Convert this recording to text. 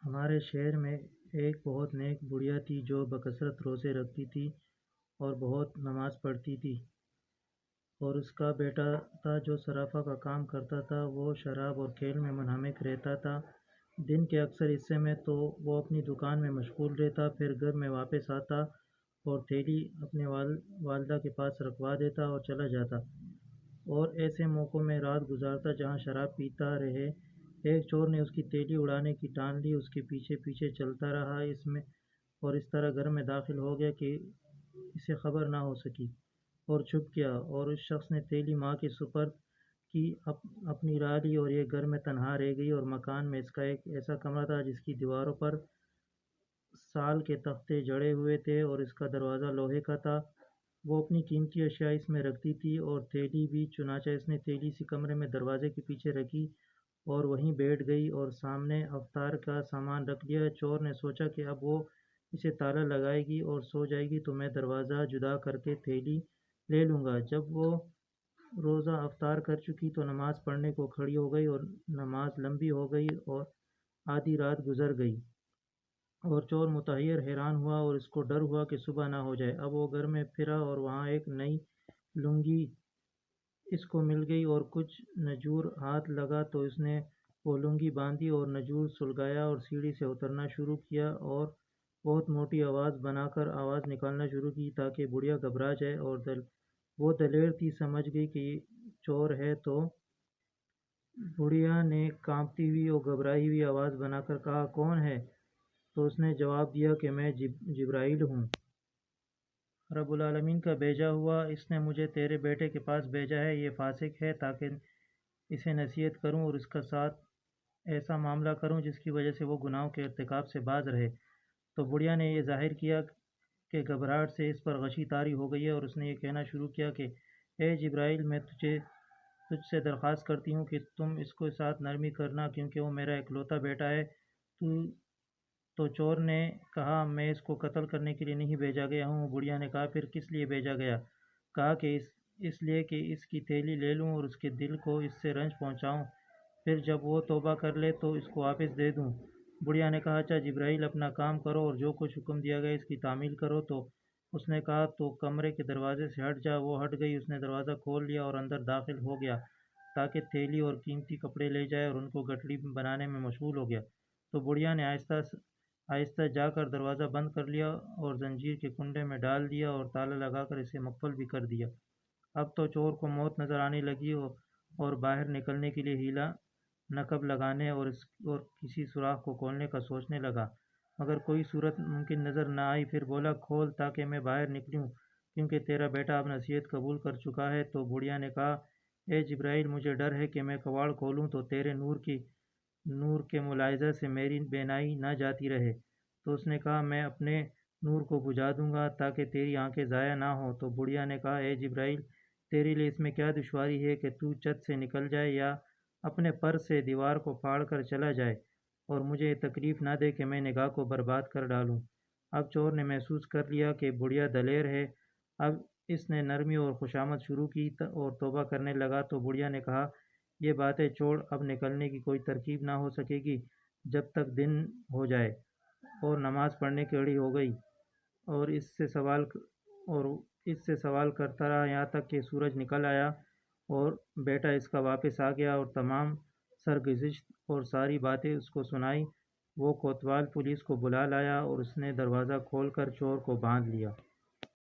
ہمارے شہر میں ایک بہت نیک بڑھیا تھی جو بکثرت روزے رکھتی تھی اور بہت نماز پڑھتی تھی، اور اس کا بیٹا تھا جو صرافہ کا کام کرتا تھا۔ وہ شراب اور کھیل میں منہمک رہتا تھا۔ دن کے اکثر حصے میں تو وہ اپنی دکان میں مشغول رہتا، پھر گھر میں واپس آتا اور تھیلی اپنے والدہ کے پاس رکھوا دیتا اور چلا جاتا، اور ایسے موقعوں میں رات گزارتا جہاں شراب پیتا رہے۔ ایک چور نے اس کی تھیلی اڑانے کی ٹان لی، اس کے پیچھے پیچھے چلتا رہا اور اس طرح گھر میں داخل ہو گیا کہ اسے خبر نہ ہو سکی، اور چھپ گیا، اور اس شخص نے تھیلی ماں کے سپرد کی، اپنی راہ لی، اور یہ گھر میں تنہا رہ گئی۔ اور مکان میں اس کا ایک ایسا کمرہ تھا جس کی دیواروں پر سال کے تختے جڑے ہوئے تھے، اور اس کا دروازہ لوہے کا تھا۔ وہ اپنی قیمتی اشیاء اس میں رکھتی تھی اور تھیلی بھی، چنانچہ اس نے تھیلی اسی کمرے میں دروازے کے پیچھے رکھی اور وہیں بیٹھ گئی اور سامنے افطار کا سامان رکھ لیا۔ چور نے سوچا کہ اب وہ اسے تالا لگائے گی اور سو جائے گی تو میں دروازہ جدا کر کے تھیلی لے لوں گا۔ جب وہ روزہ افطار کر چکی تو نماز پڑھنے کو کھڑی ہو گئی، اور نماز لمبی ہو گئی اور آدھی رات گزر گئی، اور چور متحیر حیران ہوا، اور اس کو ڈر ہوا کہ صبح نہ ہو جائے۔ اب وہ گھر میں پھرا اور وہاں ایک نئی لنگی اس کو مل گئی اور کچھ نجور ہاتھ لگا تو اس نے وہ لنگی باندھی اور نجور سلگایا اور سیڑھی سے اترنا شروع کیا اور بہت موٹی آواز بنا کر آواز نکالنا شروع کی تاکہ بڑھیا گھبرا جائے، اور وہ دلیر تھی، سمجھ گئی کہ یہ چور ہے۔ تو بڑھیا نے کانپتی ہوئی اور گھبرائی ہوئی آواز بنا کر کہا، کون ہے؟ تو اس نے جواب دیا کہ میں جبرائیل ہوں، رب العالمین کا بھیجا ہوا۔ اس نے مجھے تیرے بیٹے کے پاس بھیجا ہے، یہ فاسق ہے، تاکہ اسے نصیحت کروں اور اس کے ساتھ ایسا معاملہ کروں جس کی وجہ سے وہ گناہوں کے ارتکاب سے باز رہے۔ تو بڑھیا نے یہ ظاہر کیا کہ گھبراہٹ سے اس پر غشی طاری ہو گئی ہے، اور اس نے یہ کہنا شروع کیا کہ اے جبرائیل، میں تجھ سے درخواست کرتی ہوں کہ تم اس کے ساتھ نرمی کرنا، کیونکہ وہ میرا اکلوتا بیٹا ہے۔ تو چور نے کہا، میں اس کو قتل کرنے کے لیے نہیں بھیجا گیا ہوں۔ بڑھیا نے کہا، پھر کس لیے بھیجا گیا؟ کہا کہ اس لیے کہ اس کی تھیلی لے لوں اور اس کے دل کو اس سے رنج پہنچاؤں، پھر جب وہ توبہ کر لے تو اس کو واپس دے دوں۔ بڑھیا نے کہا، اچھا جبرائیل، اپنا کام کرو اور جو کچھ حکم دیا گیا اس کی تعمیل کرو۔ تو اس نے کہا، تو کمرے کے دروازے سے ہٹ جا۔ وہ ہٹ گئی، اس نے دروازہ کھول لیا اور اندر داخل ہو گیا تاکہ تھیلی اور قیمتی کپڑے لے جائے، اور ان کو گٹھڑی بنانے میں مشغول ہو گیا۔ تو بڑھیا نے آہستہ آہستہ جا کر دروازہ بند کر لیا اور زنجیر کے کنڈے میں ڈال دیا اور تالا لگا کر اسے مقفل بھی کر دیا۔ اب تو چور کو موت نظر آنے لگی اور باہر نکلنے کے لیے ہیلا نقب لگانے اور کسی سوراخ کو کھولنے کا سوچنے لگا، مگر کوئی صورت ممکن نظر نہ آئی۔ پھر بولا، کھول تاکہ میں باہر نکلوں، کیونکہ تیرا بیٹا اب نصیحت قبول کر چکا ہے۔ تو بڑھیا نے کہا، اے جبرائیل، مجھے ڈر ہے کہ میں کباڑ کھولوں تو تیرے نور کے ملاحظہ سے میری بینائی نہ جاتی رہے۔ تو اس نے کہا، میں اپنے نور کو بجھا دوں گا تاکہ تیری آنکھیں ضائع نہ ہوں۔ تو بڑھیا نے کہا، اے جبرائیل، تیرے لیے اس میں کیا دشواری ہے کہ تو چھت سے نکل جائے یا اپنے پر سے دیوار کو پھاڑ کر چلا جائے، اور مجھے یہ تکلیف نہ دے کہ میں نگاہ کو برباد کر ڈالوں۔ اب چور نے محسوس کر لیا کہ بڑھیا دلیر ہے۔ اب اس نے نرمی اور خوشامد شروع کی اور توبہ کرنے لگا۔ تو بڑھیا نے کہا، یہ باتیں چھوڑ، اب نکلنے کی کوئی ترکیب نہ ہو سکے گی جب تک دن ہو جائے۔ اور نماز پڑھنے کی گھڑی ہو گئی، اور اس سے سوال کرتا رہا یہاں تک کہ سورج نکل آیا اور بیٹا اس کا واپس آ گیا اور تمام سرگزشت اور ساری باتیں اس کو سنائی۔ وہ کوتوال پولیس کو بلا لایا اور اس نے دروازہ کھول کر چور کو باندھ لیا۔